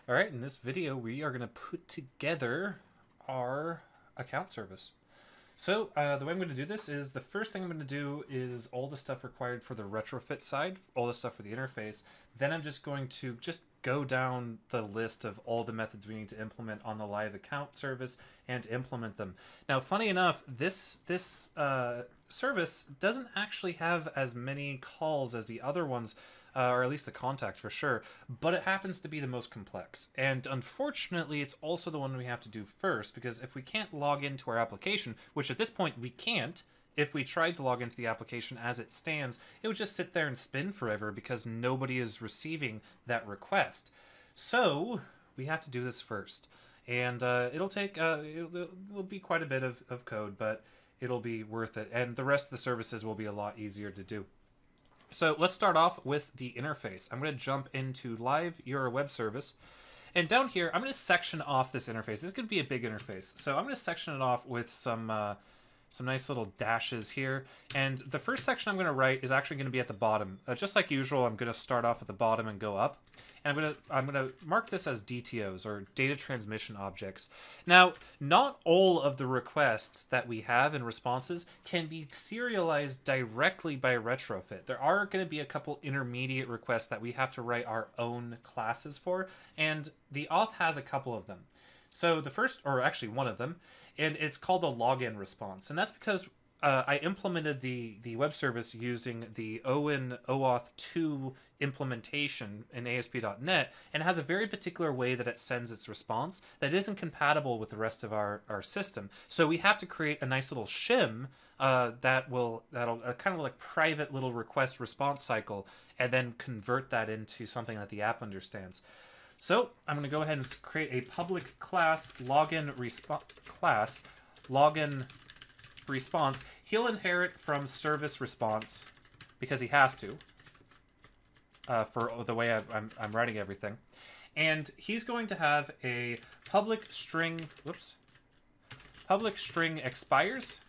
Alright, in this video we are going to put together our account service. So the way I'm going to do this is the first thing I'm going to do is all the stuff required for the retrofit side, all the stuff for the interface. Then I'm just going to go down the list of all the methods we need to implement on the live account service and implement them. Now, funny enough, this service doesn't actually have as many calls as the other ones, or at least the contact for sure, but it happens to be the most complex. And unfortunately, it's also the one we have to do first, because if we can't log into our application, which at this point we can't, if we tried to log into the application as it stands, it would just sit there and spin forever because nobody is receiving that request. So we have to do this first. And it'll take, it'll be quite a bit of code, but it'll be worth it. And the rest of the services will be a lot easier to do. So let's start off with the interface. I'm going to jump into Live Your Web Service. And down here, I'm going to section off this interface. This is going to be a big interface. So I'm going to section it off with some nice little dashes here. And the first section I'm going to write is actually going to be at the bottom. Just like usual, I'm going to start off at the bottom and go up. And I'm going to mark this as DTOs, or data transmission objects. Now, not all of the requests that we have in responses can be serialized directly by retrofit. There are going to be a couple intermediate requests that we have to write our own classes for, and the auth has a couple of them. So the first, or actually one of them, and it's called a login response. And that's because I implemented the web service using the OAuth 2 implementation in ASP.NET, and it has a very particular way that it sends its response that isn't compatible with the rest of our system. So we have to create a nice little shim that'll kind of like private little request response cycle, and then convert that into something that the app understands. So I'm going to go ahead and create a public class login response. He'll inherit from service response because he has to, for the way I'm writing everything. And he's going to have a public string expires,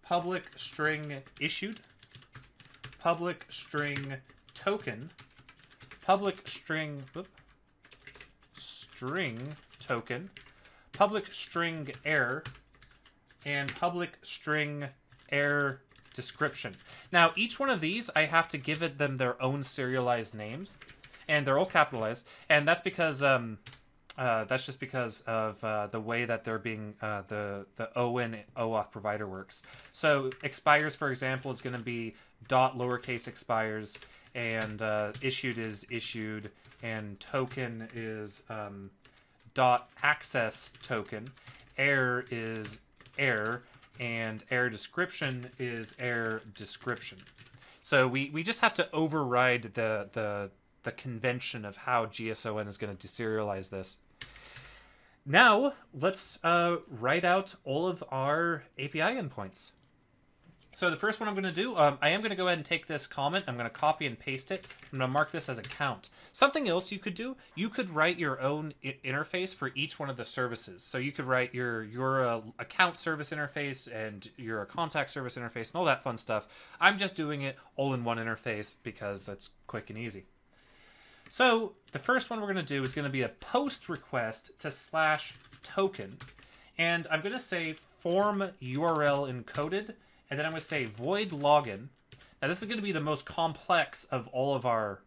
public string issued, public string token, public string token, public string error, and public string error description. Now, each one of these, I have to give them their own serialized names, and they're all capitalized, and that's because that's just because of the way that they're being the OAuth provider works. So expires, for example, is going to be .lowercase expires, and issued is issued, and token is .access token, error is error, and error description is error description. So we just have to override the convention of how GSON is going to deserialize this. Now let's write out all of our API endpoints. So the first one I'm going to do, I am going to go ahead and take this comment. I'm going to copy and paste it. I'm going to mark this as account. Something else you could do, you could write your own interface for each one of the services. So you could write your account service interface and your contact service interface and all that fun stuff. I'm just doing it all in one interface because it's quick and easy. So the first one we're going to do is going to be a post request to /token. And I'm going to say form URL encoded. And then I'm going to say void login. Now this is going to be the most complex of all of our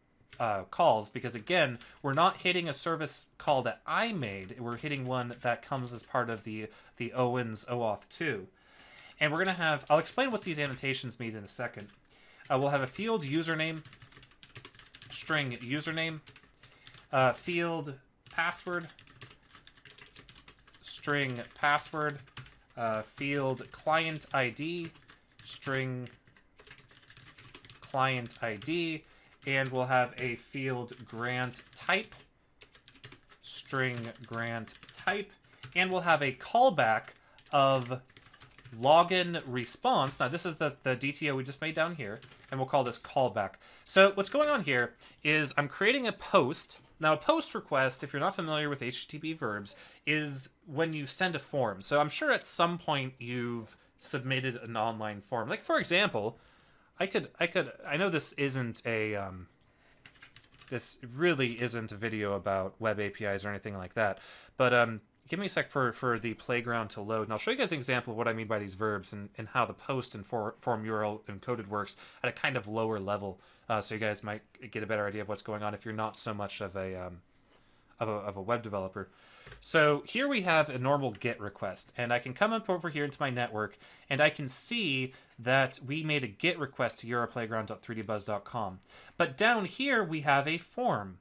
calls, because again, we're not hitting a service call that I made. We're hitting one that comes as part of the Owen's OAuth 2. And we're going to have, I'll explain what these annotations mean in a second. We'll have a field username, string username, field password, string password, field client ID, string client ID, and we'll have a field grant type, string grant type, and we'll have a callback of login response. Now this is the DTO we just made down here, and we'll call this callback. So what's going on here is I'm creating a post. Now a post request, if you're not familiar with HTTP verbs, is when you send a form. So I'm sure at some point you've submitted an online form. Like for example, I know this isn't a this really isn't a video about web APIs or anything like that. But give me a sec for the playground to load, and I'll show you guys an example of what I mean by these verbs and how the post and form URL encoded works at a kind of lower level, so you guys might get a better idea of what's going on if you're not so much of a web developer. So here we have a normal GET request, and I can come up over here into my network, and I can see that we made a GET request to urplayground.3dbuzz.com. But down here we have a form,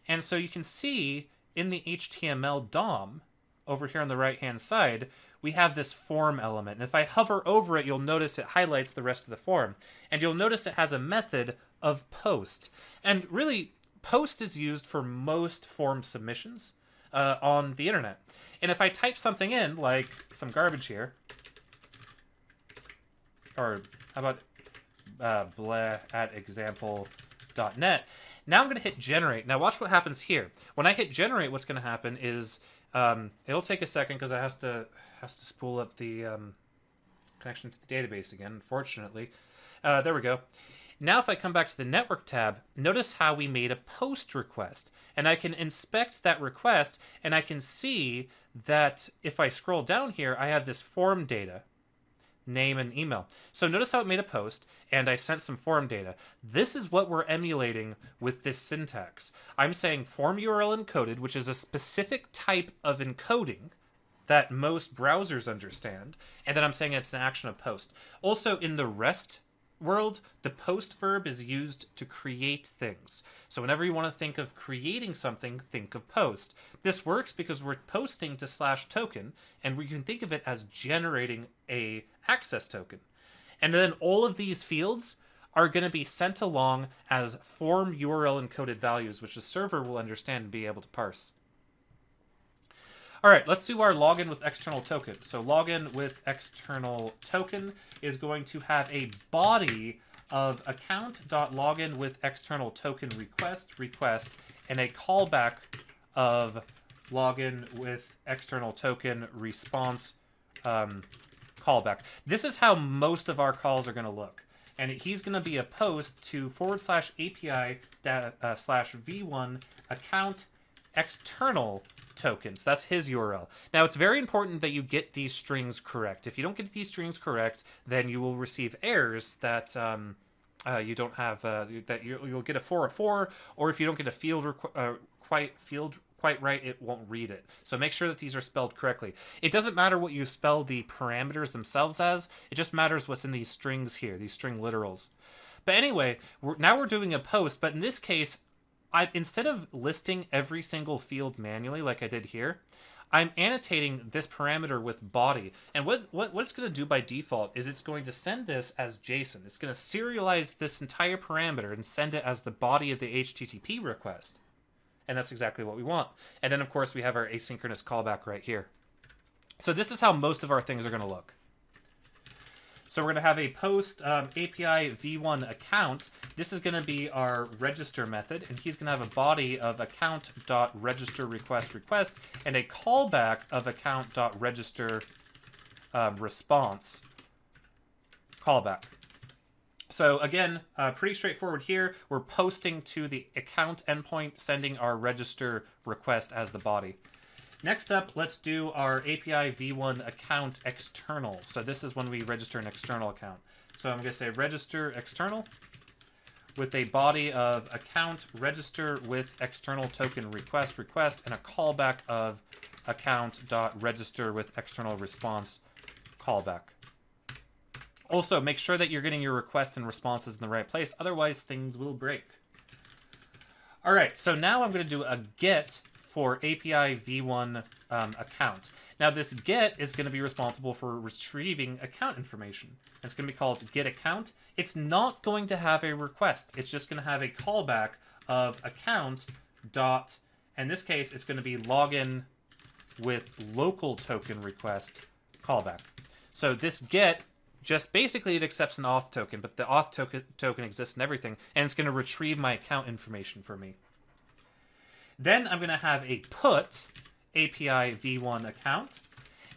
and so you can see in the HTML DOM over here on the right hand side we have this form element, and if I hover over it, you'll notice it highlights the rest of the form, and you'll notice it has a method of post. And really, post is used for most form submissions on the internet. And if I type something in, like some garbage here, or how about blah at example.net, now I'm going to hit generate. Now watch what happens here. When I hit generate, what's going to happen is it'll take a second because it has to spool up the connection to the database again, unfortunately. There we go. Now if I come back to the network tab, notice how we made a post request. And I can inspect that request, and I can see that if I scroll down here, I have this form data, name and email. So notice how it made a post, and I sent some form data. This is what we're emulating with this syntax. I'm saying form URL encoded, which is a specific type of encoding that most browsers understand, and then I'm saying it's an action of post. Also, in the REST world, the post verb is used to create things. So whenever you want to think of creating something, think of post. This works because we're posting to /token, and we can think of it as generating a access token. And then all of these fields are going to be sent along as form URL encoded values, which the server will understand and be able to parse. All right, let's do our login with external token. So login with external token is going to have a body of account.login with external token request, and a callback of login with external token response callback. This is how most of our calls are going to look. And he's going to be a post to /API /v1 account external tokens. That's his URL. Now, it's very important that you get these strings correct. If you don't get these strings correct, then you will receive errors that you don't have. That you'll get a 404, or if you don't get a field quite right, it won't read it. So make sure that these are spelled correctly. It doesn't matter what you spell the parameters themselves as. It just matters what's in these strings here, these string literals. But anyway, now we're doing a post, but in this case, instead of listing every single field manually like I did here, I'm annotating this parameter with body. And what it's going to do by default is it's going to send this as JSON. It's going to serialize this entire parameter and send it as the body of the HTTP request. And that's exactly what we want. And then, of course, we have our asynchronous callback right here. So this is how most of our things are going to look. So we're going to have a post API v1 account. This is going to be our register method, and he's going to have a body of account.register request and a callback of account.register response callback. So again, pretty straightforward here. We're posting to the account endpoint, sending our register request as the body. Next up, let's do our API v1 account external. So this is when we register an external account. So I'm going to say register external with a body of account register with external token request, and a callback of account.register with external response callback. Also, make sure that you're getting your requests and responses in the right place, otherwise things will break. All right, so now I'm going to do a get for API v1 account. Now this get is going to be responsible for retrieving account information. It's going to be called get account. It's not going to have a request. It's just going to have a callback of account dot, in this case it's going to be login with local token request callback. So this get just basically it accepts an auth token, but the auth token exists in everything, and it's going to retrieve my account information for me. Then I'm going to have a put API v1 account,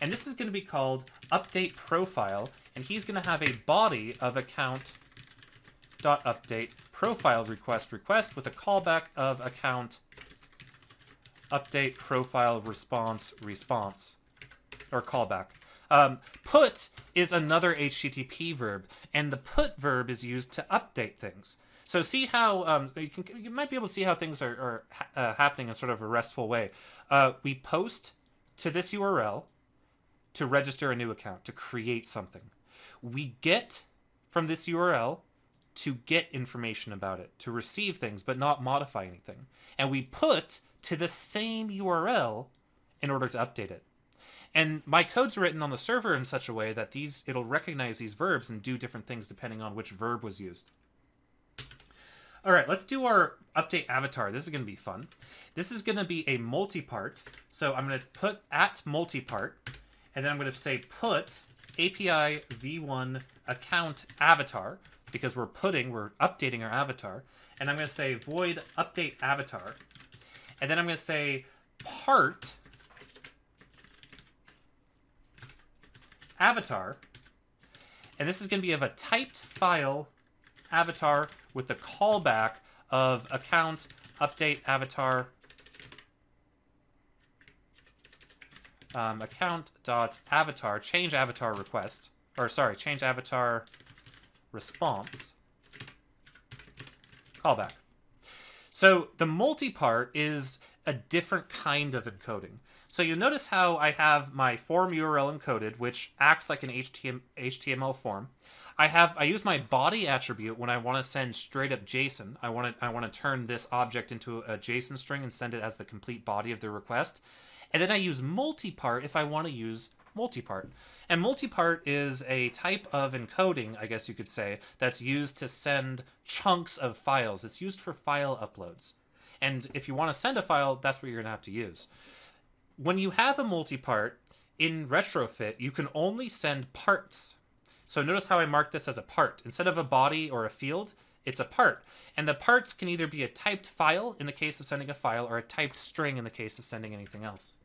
and this is going to be called update profile, and he's going to have a body of account.update profile request request with a callback of account update profile response response, or callback. Put is another HTTP verb, and the put verb is used to update things. So see how you might be able to see how things are happening in sort of a RESTful way. We post to this URL to register a new account, to create something. We get from this URL to get information about it, to receive things but not modify anything. And we put to the same URL in order to update it. And my code's written on the server in such a way that it'll recognize these verbs and do different things depending on which verb was used. All right, let's do our update avatar. This is going to be fun. This is going to be a multi-part. So I'm going to put at multi-part, and then I'm going to say put API v1 account avatar, because we're updating our avatar. And I'm going to say void update avatar. And then I'm going to say part avatar. And this is going to be of a typed file avatar with the callback of account update avatar account.avatar change avatar request, or sorry, change avatar response callback. So the multi-part is a different kind of encoding. So you notice how I have my form URL encoded, which acts like an HTML form. I use my body attribute when I want to send straight up JSON. I want to turn this object into a JSON string and send it as the complete body of the request. And then I use multi-part if I want to use multi-part. And multi-part is a type of encoding, I guess you could say, that's used to send chunks of files. It's used for file uploads. And if you want to send a file, that's what you're going to have to use. When you have a multi-part, in retrofit, you can only send parts. So notice how I marked this as a part. Instead of a body or a field, it's a part. And the parts can either be a typed file in the case of sending a file, or a typed string in the case of sending anything else.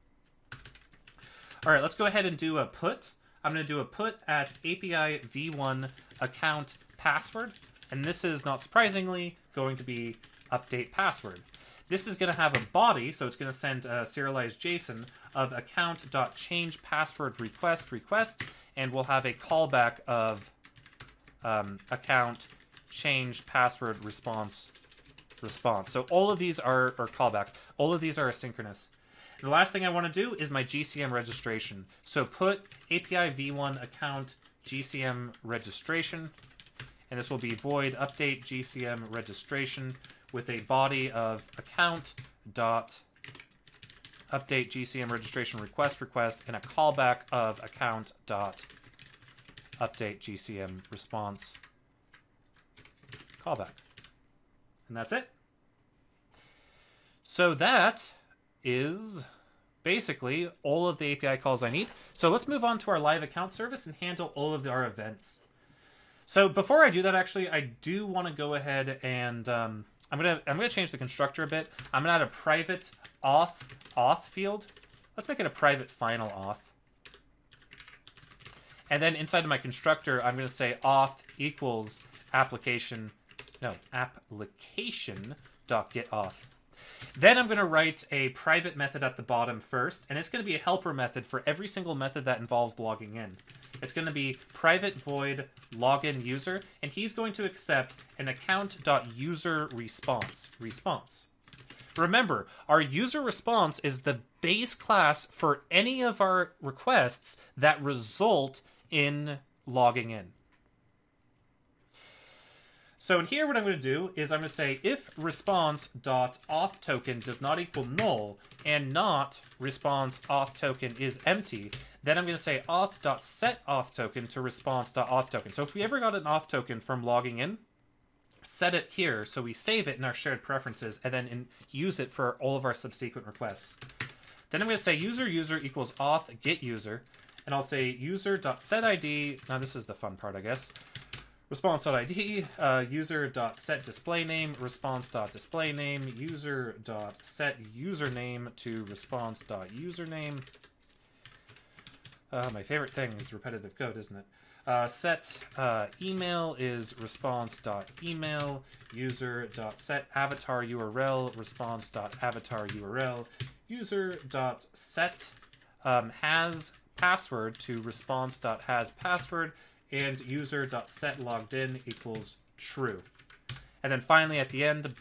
All right, let's go ahead and do a put. I'm going to do a put at API v1 account password. And this is, not surprisingly, going to be update password. This is going to have a body, so it's going to send a serialized JSON of account.changePassword request, and we'll have a callback of account change password response. So all of these are callback. All of these are asynchronous. And the last thing I want to do is my GCM registration. So put API v1 account GCM registration, and this will be void update GCM registration with a body of account dot update GCM registration request and a callback of account dot update GCM response callback. And that's it. So that is basically all of the API calls I need. So let's move on to our live account service and handle all of our events. So before I do that, actually, I do want to go ahead and I'm gonna change the constructor a bit. I'm gonna add a private auth field. Let's make it a private final auth. And then inside of my constructor, I'm gonna say auth equals application.getAuth. Then I'm gonna write a private method at the bottom first, and it's gonna be a helper method for every single method that involves logging in. It's going to be private void login user, and he's going to accept an account.userResponse. Remember, our user response is the base class for any of our requests that result in logging in. So in here, what I'm going to do is I'm going to say if response.auth token does not equal null and not response auth token is empty, then I'm going to say auth.set auth token to response.auth token. So if we ever got an auth token from logging in, set it here so we save it in our shared preferences and then use it for all of our subsequent requests. Then I'm going to say user equals auth get user, and I'll say user.setID. Now this is the fun part, I guess. Response.id, user.set display name, response.display name, user.set username to response.username. My favorite thing is repetitive code, isn't it? Set email is response.email, user.set avatar URL, response.avatar URL, user.set has password to response.has password, and user.set logged in equals true. And then finally at the end, I'm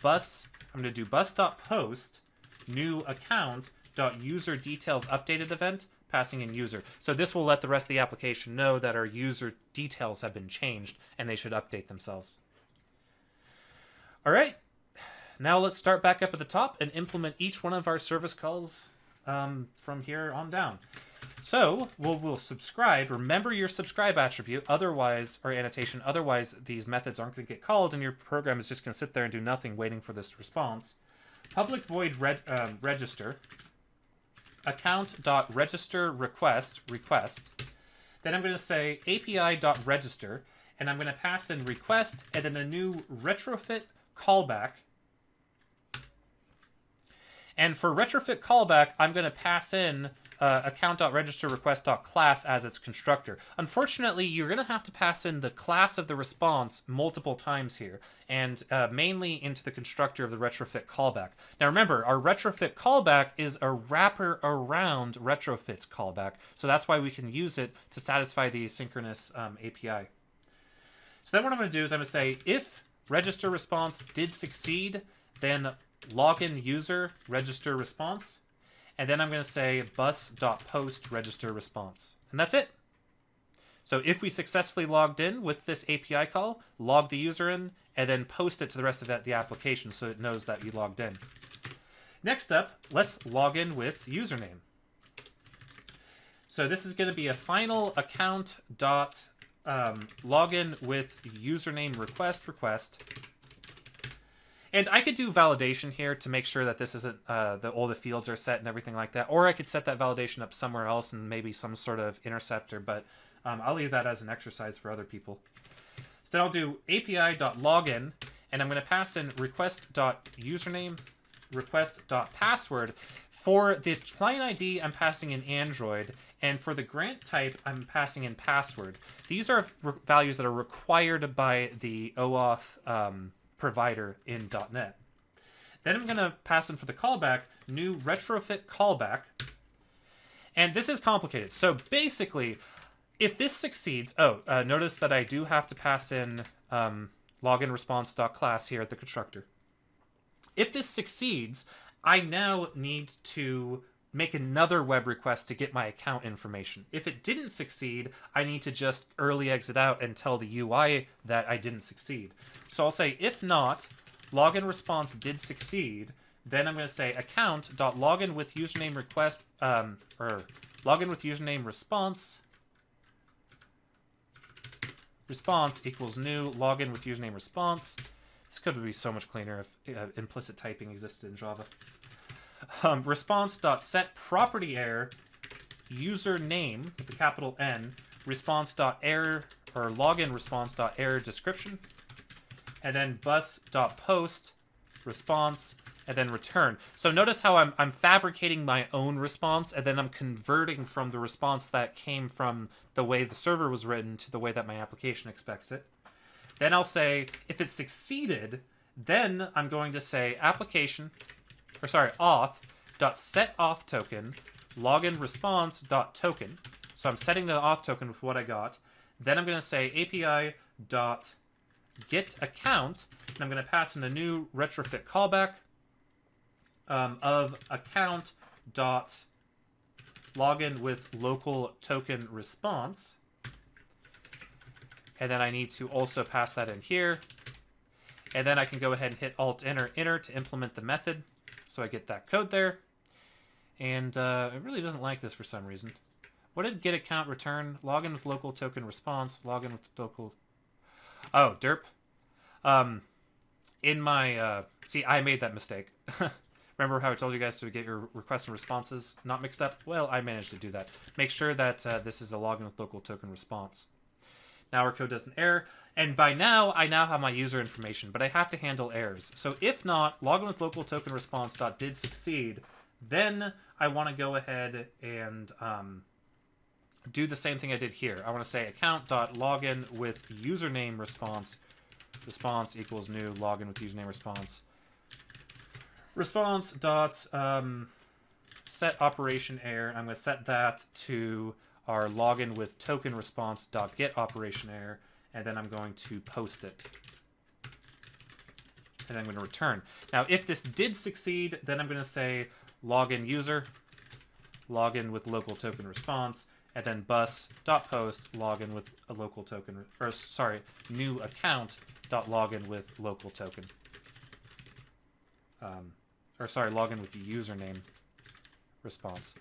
going to do bus.post new account.user details updated event, passing in user. So this will let the rest of the application know that our user details have been changed and they should update themselves. All right, now let's start back up at the top and implement each one of our service calls from here on down. So we'll subscribe. Remember your subscribe attribute, otherwise, or annotation. Otherwise, these methods aren't going to get called, and your program is just going to sit there and do nothing, waiting for this response. Public void register account.register request. Then I'm going to say API.register, and I'm going to pass in request and then a new retrofit callback. And for retrofit callback, I'm going to pass in account.registerRequest.class as its constructor. Unfortunately, you're going to have to pass in the class of the response multiple times here, and mainly into the constructor of the retrofit callback. Now remember, our retrofit callback is a wrapper around retrofit's callback, so that's why we can use it to satisfy the asynchronous API. So then what I'm going to do is I'm going to say, if register response did succeed, then login user register response. And then I'm going to say bus.post register response. And that's it. So if we successfully logged in with this API call, log the user in, and then post it to the rest of the application so it knows that you logged in. Next up, let's log in with username. So this is going to be a final account dot login with username request. And I could do validation here to make sure that this isn't all the fields are set and everything like that. Or I could set that validation up somewhere else and maybe some sort of interceptor, but I'll leave that as an exercise for other people. So then I'll do api.login, and I'm going to pass in request.username, request.password. For the client ID, I'm passing in Android, and for the grant type, I'm passing in password. These are values that are required by the OAuth provider in .NET. Then I'm going to pass in for the callback, new retrofit callback. And this is complicated. So basically, if this succeeds, notice that I do have to pass in login response.class here at the constructor. If this succeeds, I now need to make another web request to get my account information. If it didn't succeed, I need to just early exit out and tell the UI that I didn't succeed. So I'll say, if not, login response did succeed, then I'm going to say account.login with username request, or login with username response equals new login with username response. This code would be so much cleaner if implicit typing existed in Java. Response.set property error username with the capital N, response.error or login response.error description, and then bus.post response, and then return. So notice how I'm fabricating my own response, and then I'm converting from the response that came from the way the server was written to the way that my application expects it. Then I'll say, if it succeeded, then I'm going to say auth.set token login response.token. So I'm setting the auth token with what I got. Then I'm going to say api.get account, and I'm going to pass in a new retrofit callback of account.login with local token response. And then I need to also pass that in here. And then I can go ahead and hit Alt-Enter to implement the method. So I get that code there. And it really doesn't like this for some reason. What did get account return? Login with local token response. Login with local... Oh, derp. In my... see, I made that mistake. Remember how I told you guys to get your requests and responses not mixed up? Well, I managed to do that. Make sure that this is a login with local token response. Now our code doesn't error, and by now, I now have my user information, but I have to handle errors. So if not, login with local token response did succeed, then I want to go ahead and do the same thing I did here. I want to say account.login with username response. Response equals new login with username response. Response dot set operation error. I'm going to set that to our login with token response dot get operation error, and then I'm going to post it. And then I'm going to return. Now, if this did succeed, then I'm going to say login user, login with local token response, and then bus.post login with a local token, or sorry, new account dot login with local token. Or sorry, login with the username response.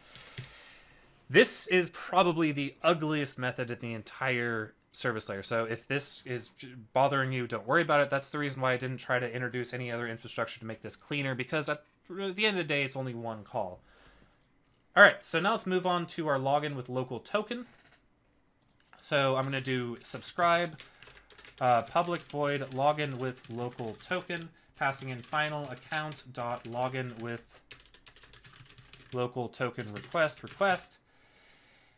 This is probably the ugliest method in the entire service layer. So if this is bothering you, don't worry about it. That's the reason why I didn't try to introduce any other infrastructure to make this cleaner, because at the end of the day, it's only one call. All right, so now let's move on to our login with local token. So I'm going to do subscribe, public void login with local token, passing in final account dot login with local token request.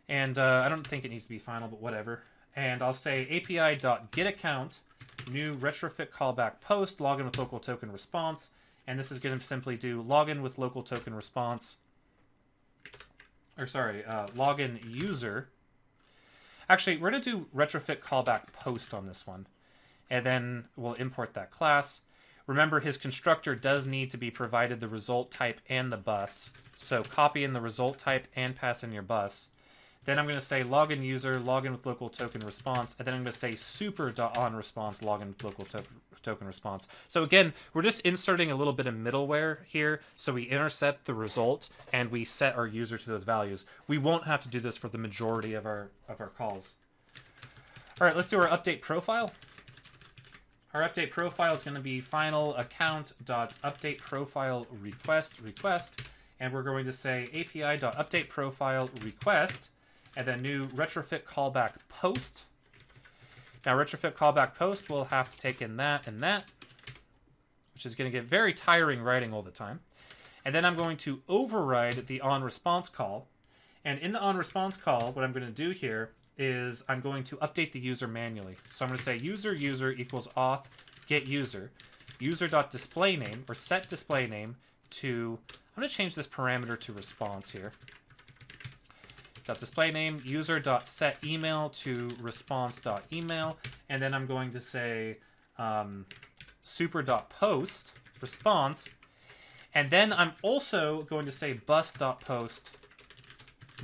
And I don't think it needs to be final, but whatever. And I'll say API.getAccount, new retrofit callback post, login with local token response. And this is going to simply do login with local token response. Or sorry, login user. Actually, we're going to do retrofit callback post on this one. And then we'll import that class. Remember, his constructor does need to be provided the result type and the bus. So copy in the result type and pass in your bus. Then I'm going to say login user, login with local token response, and then I'm going to say super.onResponse, login with local token response. So again, we're just inserting a little bit of middleware here, so we intercept the result and we set our user to those values. We won't have to do this for the majority of our calls. All right, let's do our update profile. Our update profile is going to be final account.update profile request, and we're going to say API.update profile request, and then new retrofit callback post. Now, retrofit callback post will have to take in that and that, which is going to get very tiring writing all the time. And then I'm going to override the onResponse call. And in the onResponse call, what I'm going to do here is I'm going to update the user manually. So I'm going to say user equals auth get user, user.displayName, or set display name to, I'm going to change this parameter to response here. .displayName, user.set email to response.email, and then I'm going to say super.post response, and then I'm also going to say bus.post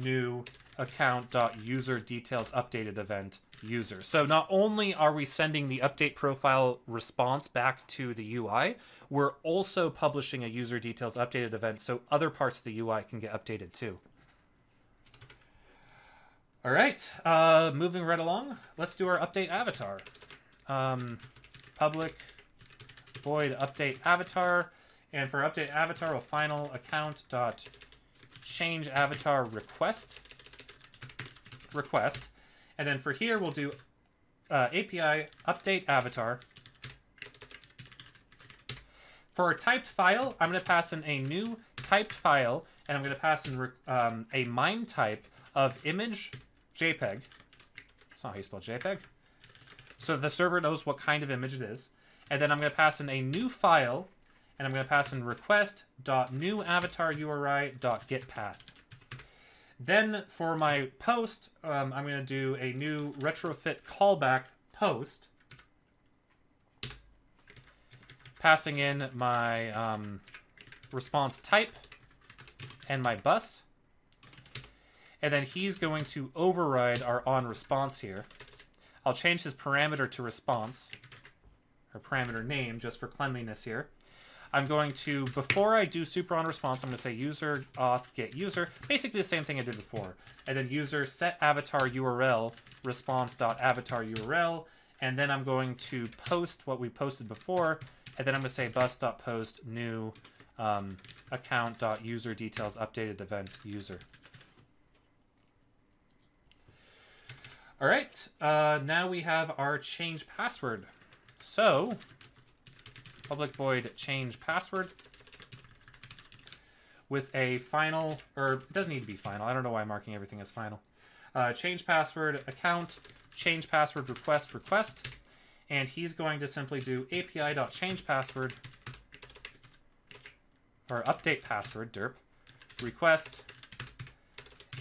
new account.user details updated event user. So not only are we sending the update profile response back to the UI, we're also publishing a user details updated event so other parts of the UI can get updated too. All right, moving right along, let's do our update avatar. Public void update avatar, and for update avatar, we'll final account dot change avatar request, and then for here we'll do API update avatar. For our typed file, I'm going to pass in a new typed file, and I'm going to pass in a MIME type of image JPEG. That's not how you spell JPEG. So the server knows what kind of image it is. And then I'm going to pass in a new file, and I'm going to pass in request.newAvatarURI.getPath. Then for my post, I'm going to do a new retrofit callback post, passing in my response type and my bus. And then he's going to override our onResponse here. I'll change his parameter to response, or parameter name, just for cleanliness here. I'm going to, before I do super onResponse, I'm going to say user auth get user, basically the same thing I did before. And then user set avatar URL response.avatar URL, and then I'm going to post what we posted before, and then I'm going to say bus.post new account.user details updated event user. All right, now we have our change password. So, public void change password with a final, or it doesn't need to be final. I don't know why I'm marking everything as final. change password account, change password request request, and he's going to simply do api.changePassword or update password derp request,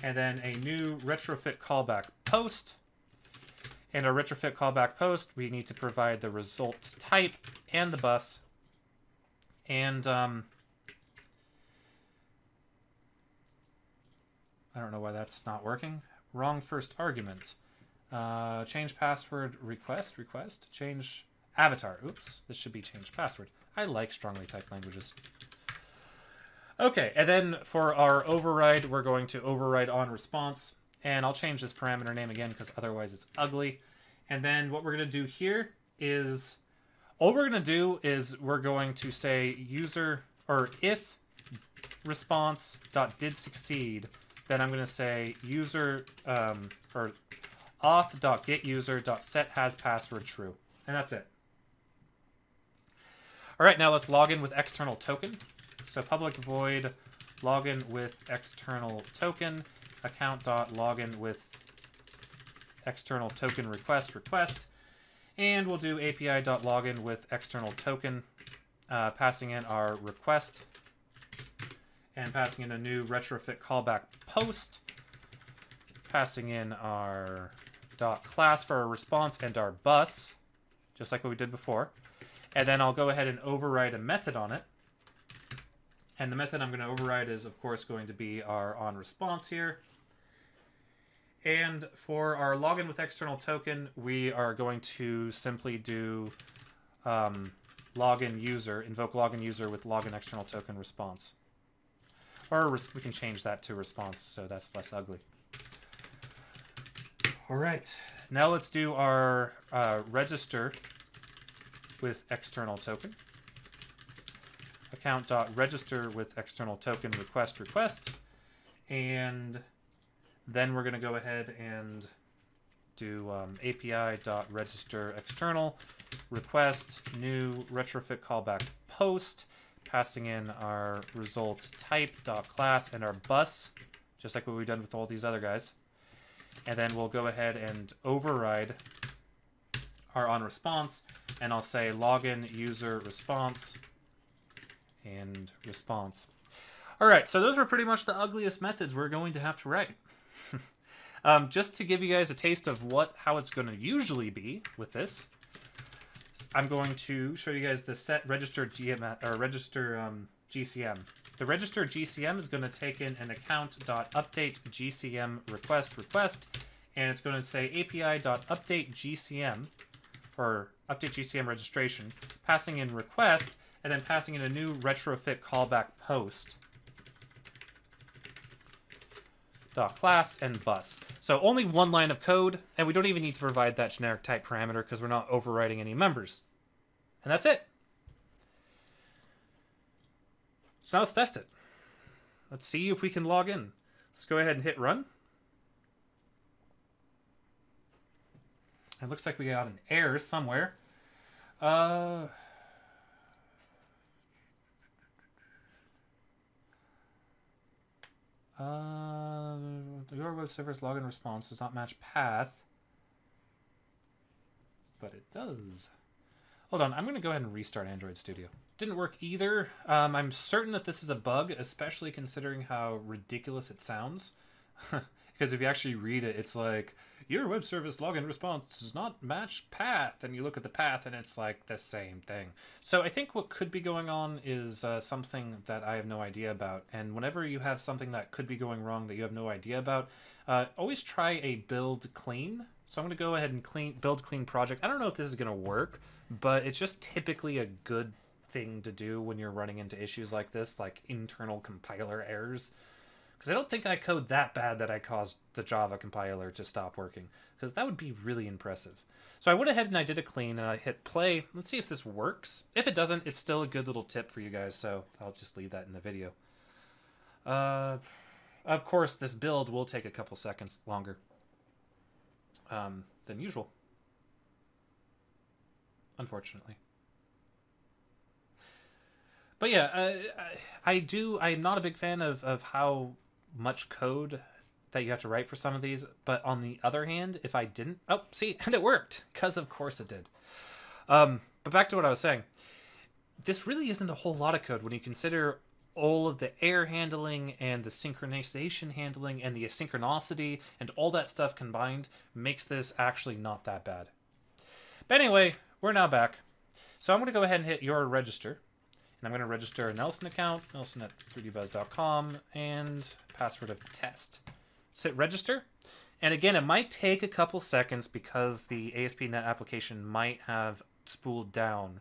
and then a new retrofit callback post. And our retrofit callback post, we need to provide the result type and the bus. And I don't know why that's not working. Wrong first argument. Change password request, change avatar. Oops, this should be change password. I like strongly typed languages. Okay, and then for our override, we're going to override on response. And I'll change this parameter name again because otherwise it's ugly. And then what we're going to do here is, all we're going to do is we're going to say user, or if response.did succeed, then I'm going to say user, or auth.getUser.set has password true. And that's it. All right, now let's log in with external token. So public void login with external token, account.login with external token request, and we'll do api.login with external token, passing in our request, and passing in a new retrofit callback post, passing in our .class for our response and our bus, just like what we did before. And then I'll go ahead and override a method on it. And the method I'm going to override is, of course, going to be our onResponse here. And for our login with external token, we are going to simply do login user, invoke login user with login external token response. Or we can change that to response, so that's less ugly. All right, now let's do our register with external token. Account.register with external token request, and then we're going to go ahead and do api.register external request new retrofit callback post, passing in our result type .class and our bus, just like what we've done with all these other guys. And then we'll go ahead and override our onResponse, and I'll say login user response and response. All right, so those were pretty much the ugliest methods we're going to have to write. Just to give you guys a taste of how it's going to usually be with this, I'm going to show you guys the set register GCM. The register GCM is going to take in an account.update GCM request, and it's going to say api.update GCM, or update GCM registration, passing in request, and then passing in a new retrofit callback post. .class and bus. So only one line of code, and we don't even need to provide that generic type parameter because we're not overriding any members. And that's it. So now let's test it. Let's see if we can log in. Let's go ahead and hit run. It looks like we got an error somewhere. Your web server's login response does not match path, but it does. Hold on, I'm going to go ahead and restart Android Studio. Didn't work either. I'm certain that this is a bug, especially considering how ridiculous it sounds. Because if you actually read it, it's like, your web service login response does not match path. And you look at the path and it's like the same thing. So I think what could be going on is something that I have no idea about. And whenever you have something that could be going wrong that you have no idea about, always try a build clean. So I'm going to go ahead and build clean project. I don't know if this is going to work, but it's just typically a good thing to do when you're running into issues like this, like internal compiler errors. Because I don't think I code that bad that I caused the Java compiler to stop working. Because that would be really impressive. So I went ahead and I did a clean and I hit play. Let's see if this works. If it doesn't, it's still a good little tip for you guys. So I'll just leave that in the video. Of course, this build will take a couple seconds longer than usual. Unfortunately. But yeah, I'm not a big fan of how much code that you have to write for some of these. But on the other hand, if I didn't... Oh, see, and it worked, because of course it did. But back to what I was saying. This really isn't a whole lot of code when you consider all of the error handling and the synchronization handling and the asynchronicity and all that stuff combined makes this actually not that bad. But anyway, we're now back. So I'm going to go ahead and hit your register. And I'm going to register a Nelson account, Nelson at 3dbuzz.com, and password of test. Let's hit register. And again, it might take a couple seconds because the ASP.NET application might have spooled down.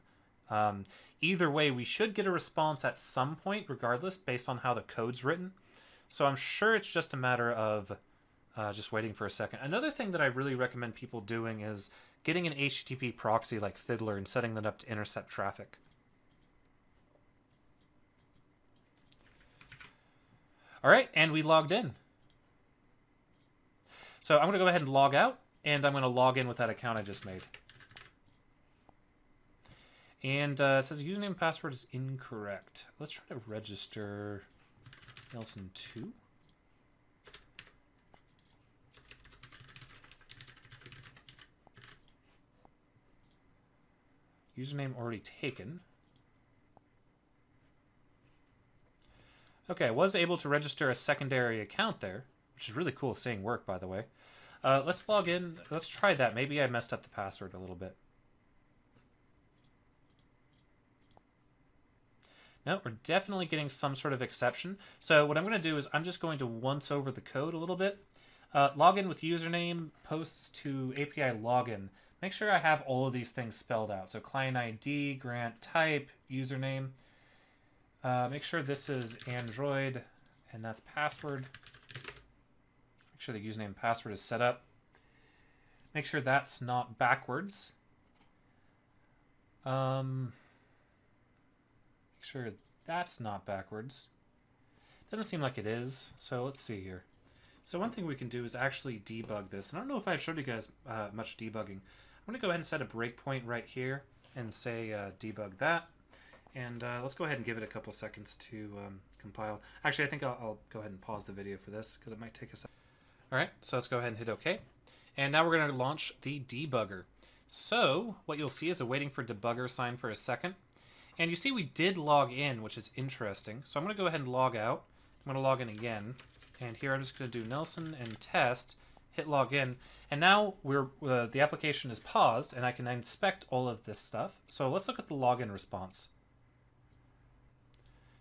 Either way, we should get a response at some point, regardless, based on how the code's written. So I'm sure it's just a matter of just waiting for a second. Another thing that I really recommend people doing is getting an HTTP proxy like Fiddler and setting that up to intercept traffic. All right, and we logged in. So I'm going to go ahead and log out, and I'm going to log in with that account I just made. And it says username and password is incorrect. Let's try to register Nelson2. Username already taken. Okay, I was able to register a secondary account there, which is really cool seeing work, by the way. Let's log in. Let's try that. Maybe I messed up the password a little bit. No, we're definitely getting some sort of exception. So what I'm going to do is I'm just going to once over the code a little bit. Login with username, posts to API login. Make sure I have all of these things spelled out. So client ID, grant type, username. Make sure this is Android, and that's password. Make sure the username and password is set up. Make sure that's not backwards. Make sure that's not backwards. Doesn't seem like it is, so let's see here. So one thing we can do is actually debug this. And I don't know if I've showed you guys much debugging. I'm going to go ahead and set a breakpoint right here and say debug that. And let's go ahead and give it a couple seconds to compile. Actually, I think I'll go ahead and pause the video for this because it might take a second. All right, so let's go ahead and hit OK. And now we're going to launch the debugger. So what you'll see is a waiting for debugger sign for a second. And you see we did log in, which is interesting. So I'm going to go ahead and log out. I'm going to log in again. And here I'm just going to do Nelson and test, hit login. And now the application is paused, and I can inspect all of this stuff. So let's look at the login response.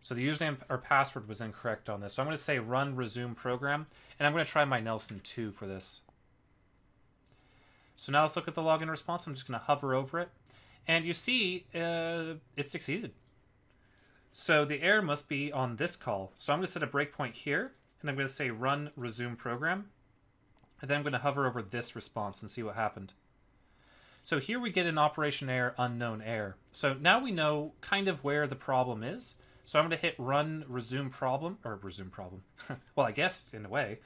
So the username or password was incorrect on this. So I'm going to say run resume program, and I'm going to try my Nelson 2 for this. So now let's look at the login response. I'm just going to hover over it. And you see it succeeded. So the error must be on this call. So I'm going to set a breakpoint here, and I'm going to say run resume program. And then I'm going to hover over this response and see what happened. So here we get an operation error, unknown error. So now we know kind of where the problem is. So I'm going to hit run resume problem, or resume problem. Well, I guess in a way.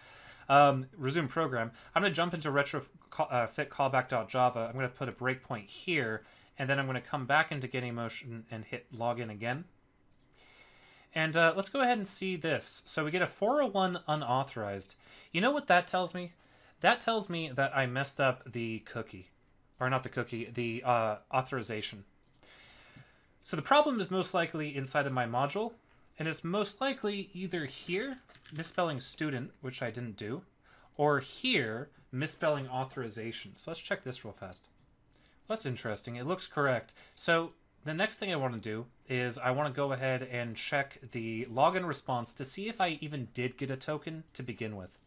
Resume program. I'm going to jump into retrofit callback.java. I'm going to put a breakpoint here, and then I'm going to come back into getting motion and hit login again. And let's go ahead and see this. So we get a 401 unauthorized. You know what that tells me? That tells me that I messed up the cookie. Or not the cookie, the authorization. So the problem is most likely inside of my module, and it's most likely either here, misspelling student, which I didn't do, or here, misspelling authorization. So let's check this real fast. Well, that's interesting. It looks correct. So the next thing I want to do is I want to go ahead and check the login response to see if I even did get a token to begin with.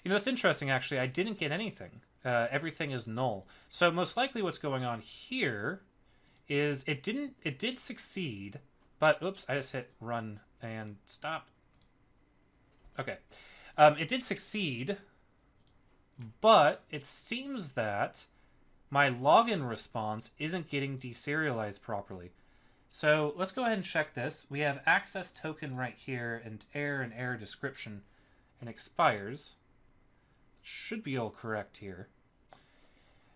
You know, that's interesting, actually. I didn't get anything. Everything is null. So most likely what's going on here is it did succeed, but, oops, I just hit run and stop. Okay. It did succeed, but it seems that my login response isn't getting deserialized properly. So let's go ahead and check this. We have access token right here and error description, and expires. Should be all correct here.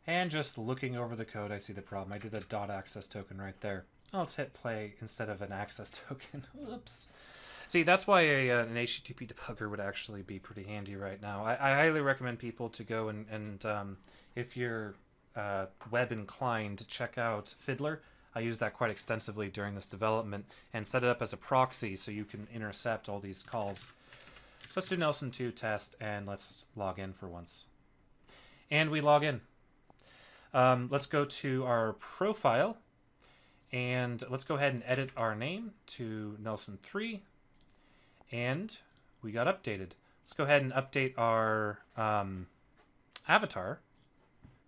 And just looking over the code, I see the problem. I did a .access token right there. let's hit play instead of an access token. Oops. See, that's why an HTTP debugger would actually be pretty handy right now. I highly recommend people to go and if you're web inclined, check out Fiddler. I used that quite extensively during this development and set it up as a proxy so you can intercept all these calls. So let's do Nelson 2 test and let's log in for once. And we log in. Let's go to our profile and let's go ahead and edit our name to Nelson 3. And we got updated. Let's go ahead and update our avatar.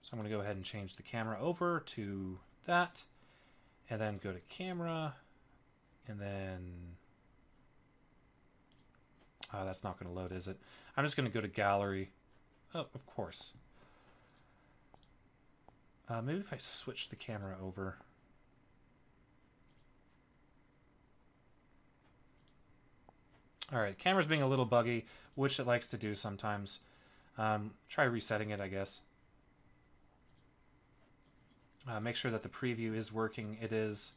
So I'm going to go ahead and change the camera over to that. And then go to camera. And then... that's not going to load, is it? I'm just going to go to gallery. Oh, of course. Maybe if I switch the camera over. Alright, camera's being a little buggy, which it likes to do sometimes. Try resetting it, I guess. Make sure that the preview is working. It is.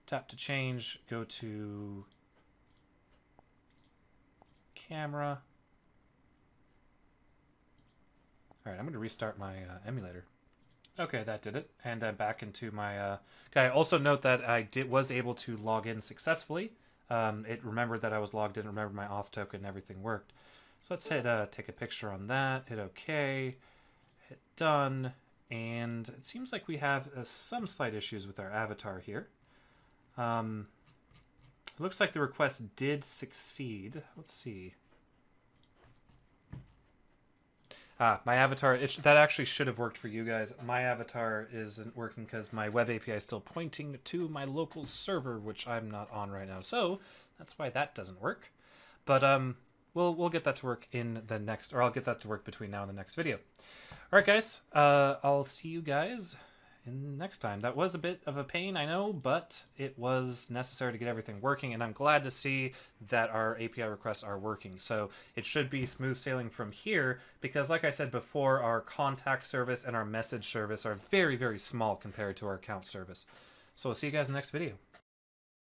Tap to change, go to camera. Alright, I'm going to restart my emulator. Okay, that did it. And I'm back into my guy. Also note that I was able to log in successfully. It remembered that I was logged in, remembered my auth token, and everything worked. So let's hit take a picture on that, hit OK, hit done, and it seems like we have some slight issues with our avatar here. It looks like the request did succeed. Let's see. My avatar, that actually should have worked for you guys. My avatar isn't working because my web API is still pointing to my local server, which I'm not on right now. So that's why that doesn't work. But we'll get that to work in the next, or I'll get that to work between now and the next video. All right, guys. I'll see you guys in next time. That was a bit of a pain, I know, but it was necessary to get everything working, and I'm glad to see that our API requests are working. So it should be smooth sailing from here, because like I said before, our contact service and our message service are very, very small compared to our account service. So we'll see you guys in the next video.